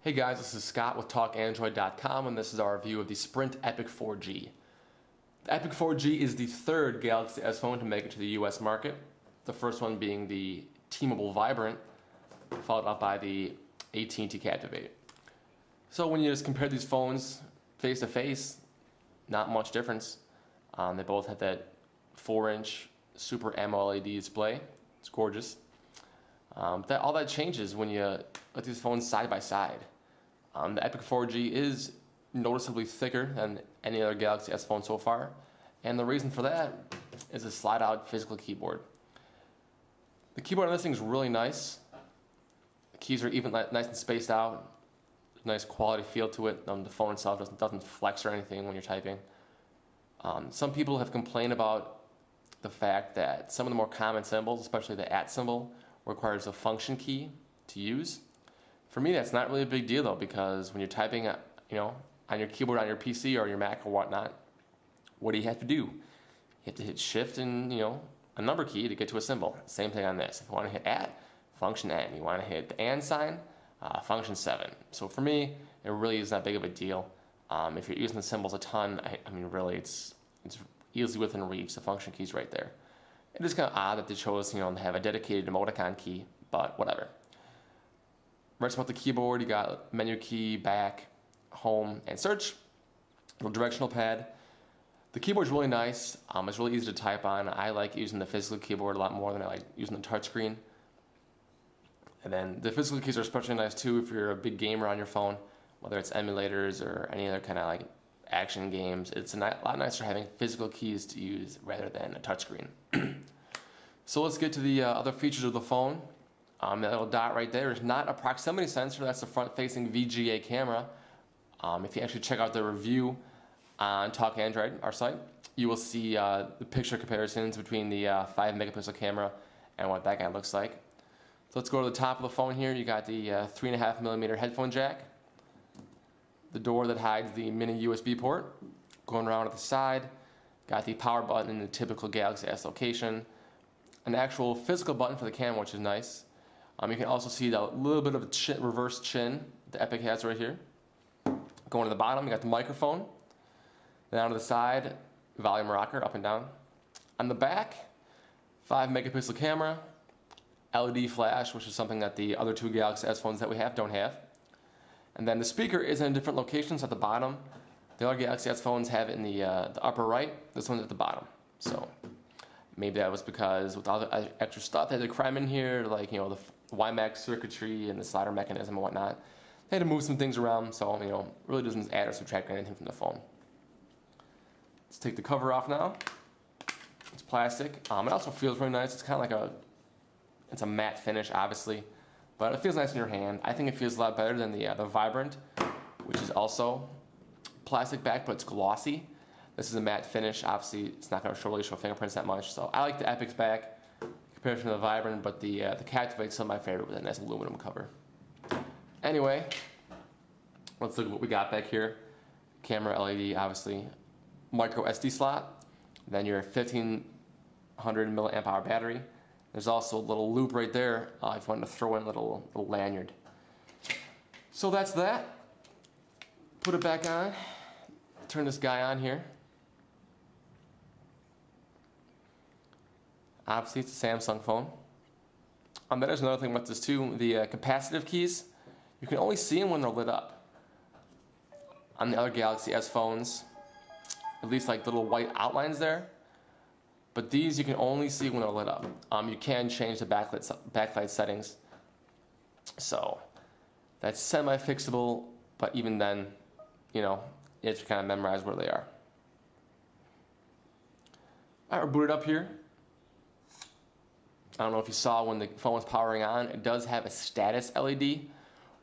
Hey guys, this is Scott with TalkAndroid.com, and this is our review of the Sprint Epic 4G. The Epic 4G is the third Galaxy S phone to make it to the US market, the first one being the T-Mobile Vibrant, followed up by the AT&T Captivate. So when you just compare these phones face to face, not much difference. They both have that 4-inch Super AMOLED display. It's gorgeous. All that changes when you put these phones side by side. The Epic 4G is noticeably thicker than any other Galaxy S phone so far, and the reason for that is a slide-out physical keyboard. The keyboard on this thing is really nice. The keys are even nice and spaced out. There's a nice quality feel to it. The phone itself doesn't flex or anything when you're typing. Some people have complained about the fact that some of the more common symbols, especially the @ symbol, requires a function key to use. For me, that's not really a big deal though, because when you're typing, on your keyboard on your PC or your Mac or whatnot, what do you have to do? You have to hit Shift and a number key to get to a symbol. Same thing on this. If you want to hit @ function N. You want to hit the and sign, function 7. So for me, it really is not big of a deal. If you're using the symbols a ton, I mean, really, it's easily within reach. The function key's right there. It is kind of odd that they chose, to have a dedicated emoticon key, but whatever. Rest about the keyboard, you got menu key, back, home, and search. Little directional pad. The keyboard's really nice. It's really easy to type on. I like using the physical keyboard a lot more than I like using the touchscreen. And then the physical keys are especially nice too if you're a big gamer on your phone, whether it's emulators or any other kind of like action games. It's a lot nicer having physical keys to use rather than a touchscreen. So let's get to the other features of the phone. That little dot right there is not a proximity sensor. That's the front-facing VGA camera. If you actually check out the review on Talk Android, our site, you will see the picture comparisons between the 5-megapixel camera and what that guy looks like. So let's go to the top of the phone here. You got the 3.5mm headphone jack, the door that hides the mini USB port. Going around at the side, got the power button in the typical Galaxy S location, an actual physical button for the camera, which is nice. You can also see that little bit of a reverse chin the Epic has right here. Going to the bottom, you got the microphone. Then on to the side, volume rocker, up and down. On the back, 5-megapixel camera, LED flash, which is something that the other two Galaxy S phones that we have don't have. And then the speaker is in different locations at the bottom. The other Galaxy S phones have it in the upper right. This one's at the bottom. So maybe that was because with all the extra stuff they had to cram in here, like the WiMAX circuitry and the slider mechanism and whatnot. They had to move some things around, so really doesn't add or subtract anything from the phone. Let's take the cover off now. It's plastic. It also feels really nice. It's kind of like it's a matte finish, obviously, but it feels nice in your hand. I think it feels a lot better than the Vibrant, which is also plastic back, but it's glossy. This is a matte finish. Obviously, it's not going to really show fingerprints that much, so I like the Epic's back compared to the Vibrant, but the Captivate's still my favorite with a nice aluminum cover. Anyway, let's look at what we got back here. Camera LED, obviously. Micro SD slot. Then your 1500 milliamp hour battery. There's also a little loop right there if you want to throw in a little lanyard. So that's that. Put it back on. Turn this guy on here. Obviously, it's a Samsung phone. There's another thing about this too. The capacitive keys, you can only see them when they're lit up. On the other Galaxy S phones, at least like little white outlines there. But these you can only see when they're lit up. You can change the backlight settings. So that's semi-fixable, but even then, you have to kind of memorize where they are. Alright, we're booted up here. I don't know if you saw when the phone was powering on, it does have a status LED,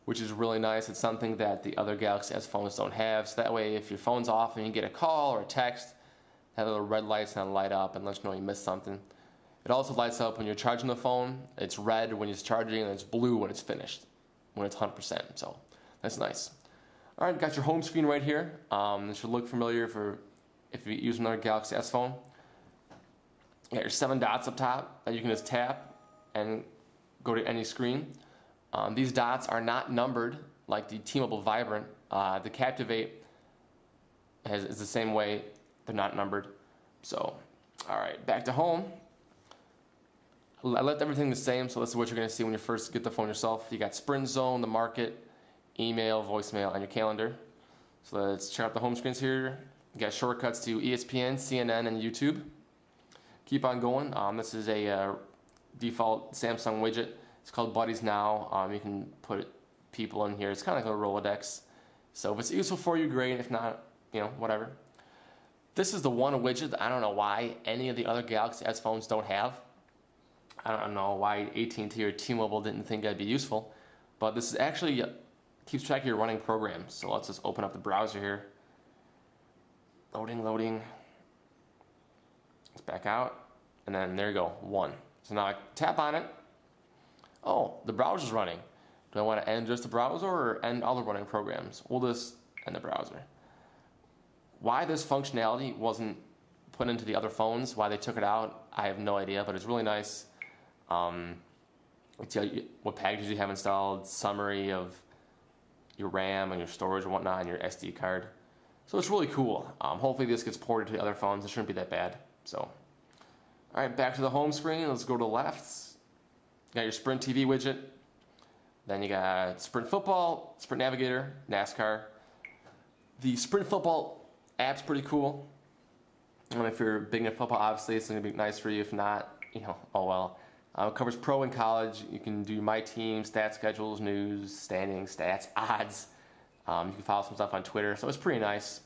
which is really nice. It's something that the other Galaxy S phones don't have. So that way, if your phone's off and you get a call or a text, have little red lights kind of light up and let you know you missed something. It also lights up when you're charging the phone. It's red when it's charging and it's blue when it's finished, when it's 100%. So that's nice. All right, got your home screen right here. This should look familiar for if you use another Galaxy S phone. You got your 7 dots up top that you can just tap and go to any screen. These dots are not numbered like the T-Mobile Vibrant. The Captivate is the same way. They're not numbered. So, all right, back to home. I left everything the same, so this is what you're going to see when you first get the phone yourself. You got Sprint Zone, the market, email, voicemail, and your calendar. So let's check out the home screens here. You got shortcuts to ESPN, CNN, and YouTube. Keep on going. This is a default Samsung widget. It's called Buddies Now. You can put people in here. It's kind of like a Rolodex. So if it's useful for you, great. If not, whatever. This is the one widget that I don't know why any of the other Galaxy S phones don't have. I don't know why AT&T or T-Mobile didn't think that'd be useful, but this is actually keeps track of your running programs. So let's just open up the browser here. Loading. Let's back out, and then there you go, 1. So now I tap on it. Oh, the browser's running. Do I want to end just the browser or end all the running programs? We'll just end the browser. Why this functionality wasn't put into the other phones, why they took it out, I have no idea, but it's really nice. It tells you what packages you have installed, summary of your RAM and your storage and whatnot, and your SD card. So it's really cool. Hopefully this gets ported to the other phones. It shouldn't be that bad. So, all right, back to the home screen. Let's go to the left. You got your Sprint TV widget. Then you got Sprint Football, Sprint Navigator, NASCAR. The Sprint Football app's pretty cool. If you're big into football, obviously it's going to be nice for you. If not, oh well. It covers pro and college. You can do my team, stat schedules, news, standings, stats, odds. You can follow some stuff on Twitter, so it's pretty nice.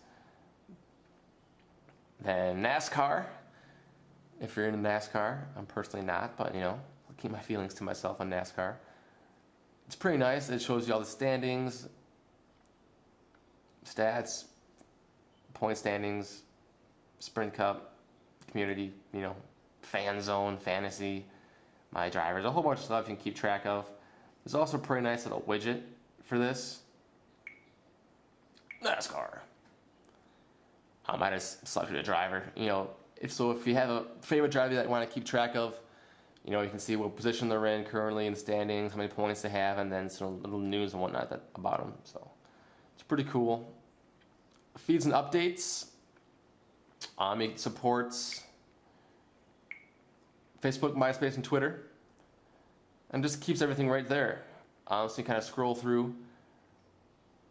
Then NASCAR. If you're into NASCAR, I'm personally not, but I'll keep my feelings to myself on NASCAR. It's pretty nice. It shows you all the standings, stats, point standings, Sprint Cup, community, fan zone, fantasy, my drivers, a whole bunch of stuff you can keep track of. There's also a pretty nice little widget for this. NASCAR. I just selected a driver. If you have a favorite driver that you want to keep track of, you can see what position they're in currently in the standings, how many points they have, and then some little news and whatnot about them. So it's pretty cool. Feeds and updates. It supports Facebook, MySpace, and Twitter, and just keeps everything right there. So you kind of scroll through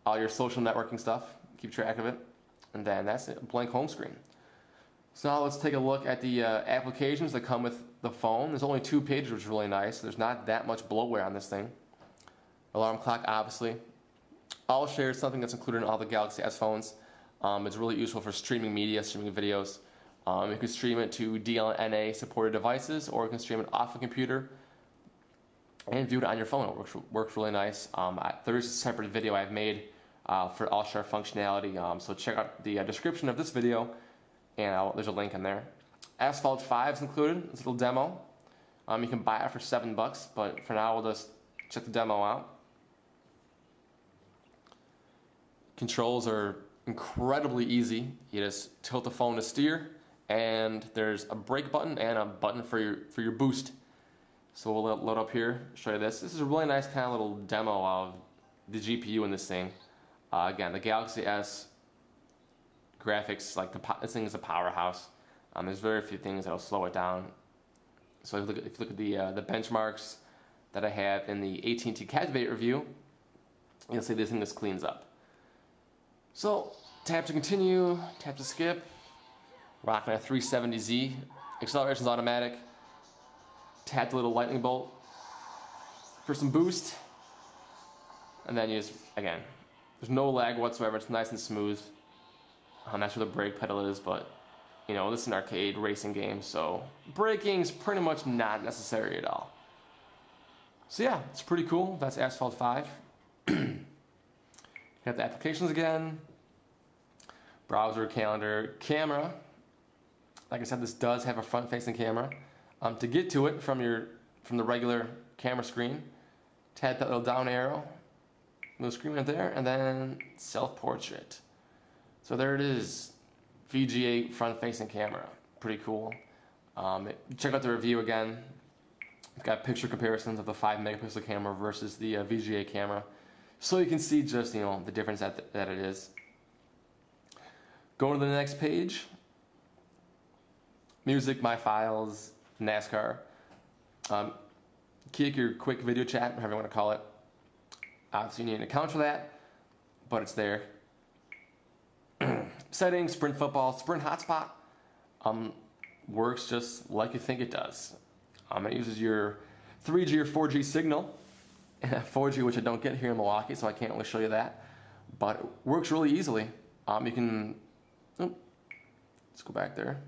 all your social networking stuff, keep track of it, and then that's it, a blank home screen. So now let's take a look at the applications that come with the phone. There's only 2 pages, which is really nice. There's not that much bloatware on this thing. Alarm clock, obviously. All share is something that's included in all the Galaxy S phones. It's really useful for streaming media, streaming videos. You can stream it to DLNA supported devices, or you can stream it off a computer and view it on your phone. It works really nice. There is a separate video I've made for all share functionality, so check out the description of this video, and there's a link in there. Asphalt 5 is included. It's a little demo. You can buy it for $7, but for now we'll just check the demo out. Controls are incredibly easy. You just tilt the phone to steer, and there's a brake button and a button for your boost. So we'll load up here, show you this. This is a really nice kind of little demo of the GPU in this thing. Again, the Galaxy S graphics, this thing is a powerhouse. There's very few things that'll slow it down. So if you look at the benchmarks that I have in the AT&T Captivate review, you'll see this thing just cleans up. So tap to continue, tap to skip. Rocking a 370Z. Acceleration's automatic. Tap the little lightning bolt for some boost. And then you just, again, there's no lag whatsoever. It's nice and smooth. That's where the brake pedal is, but this is an arcade racing game, so braking's pretty much not necessary at all. So yeah, it's pretty cool. That's Asphalt 5. Got the applications again. Browser, calendar, camera. Like I said, this does have a front-facing camera. To get to it from the regular camera screen, tap that little down arrow, little screen right there, and then self-portrait. So there it is, VGA front-facing camera. Pretty cool. Check out the review again. It's got picture comparisons of the 5-megapixel camera versus the VGA camera. So you can see just, the difference that it is. Going to the next page. Music, My Files, NASCAR. Keep your quick video chat, whatever you want to call it. Obviously you need an account for that, but it's there. Settings, Sprint Football, Sprint Hotspot. Works just like you think it does. It uses your 3G or 4G signal. 4G, which I don't get here in Milwaukee, so I can't really show you that. But it works really easily. You can, let's go back there.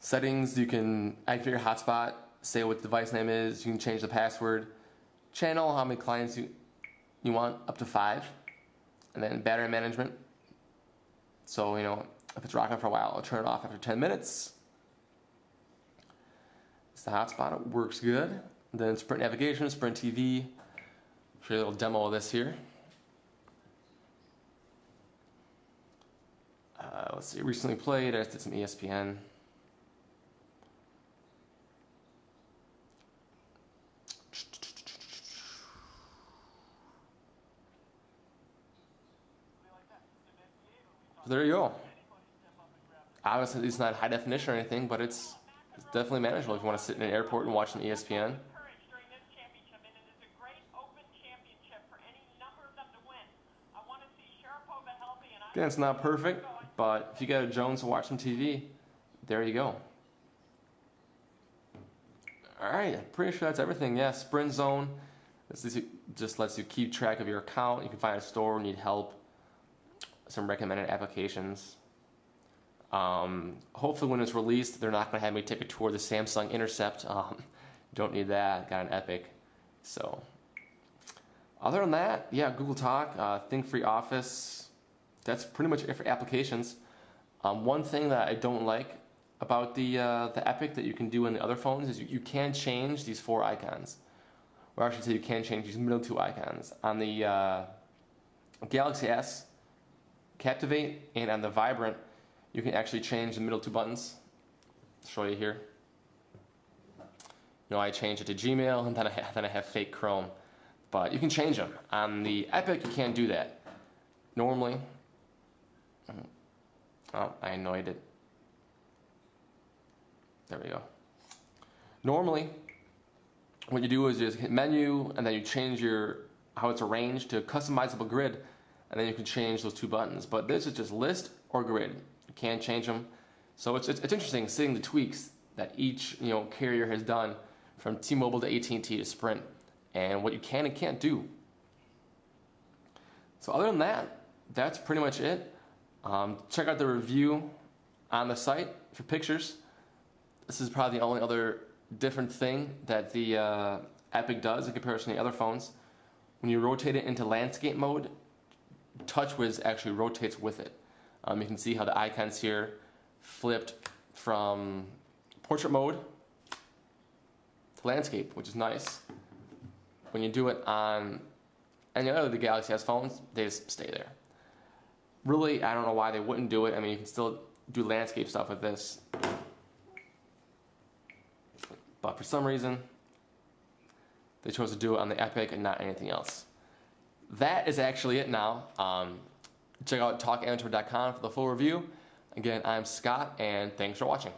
Settings, you can activate your hotspot, say what the device name is, you can change the password, channel, how many clients you want, up to 5. And then battery management. So, if it's rocking for a while, I'll turn it off after 10 minutes. It's the hotspot, it works good. Then Sprint Navigation, Sprint TV. Show you a little demo of this here. Let's see, recently played, I just did some ESPN. So there you go. Obviously, it's not high definition or anything, but it's definitely manageable if you want to sit in an airport and watch some ESPN. Again, it's not perfect, but if you got a Jones to watch some TV, there you go. All right, I'm pretty sure that's everything. Yeah, Sprint Zone. This just lets you keep track of your account. You can find a store, need help, some recommended applications. Hopefully when it's released, they're not going to have me take a tour of the Samsung Intercept. Don't need that. Got an Epic. So, other than that, yeah, Google Talk, Think Free Office. That's pretty much it for applications. One thing that I don't like about the Epic that you can do in the other phones is you can change these 4 icons. Or I should say you can change these middle 2 icons. On the Galaxy S, Captivate, and on the Vibrant, you can actually change the middle 2 buttons. I'll show you here. I change it to Gmail, and then I have fake Chrome. But you can change them. On the Epic, you can't do that. Normally, oh, I annoyed it. There we go. Normally, what you do is you just hit menu, and then you change how it's arranged to a customizable grid, and then you can change those 2 buttons. But this is just list or grid. You can't change them. So it's interesting seeing the tweaks that each carrier has done, from T-Mobile to AT&T to Sprint, and what you can and can't do. So other than that, that's pretty much it. Check out the review on the site for pictures. This is probably the only other different thing that the Epic does in comparison to the other phones. When you rotate it into landscape mode, TouchWiz actually rotates with it. You can see how the icons here flipped from portrait mode to landscape, which is nice. When you do it on any other of the Galaxy S phones, they just stay there. Really, I don't know why they wouldn't do it. I mean, you can still do landscape stuff with this. But for some reason, they chose to do it on the Epic and not anything else. That is actually it now. Check out talkandroid.com for the full review. Again, I'm Scott, and thanks for watching.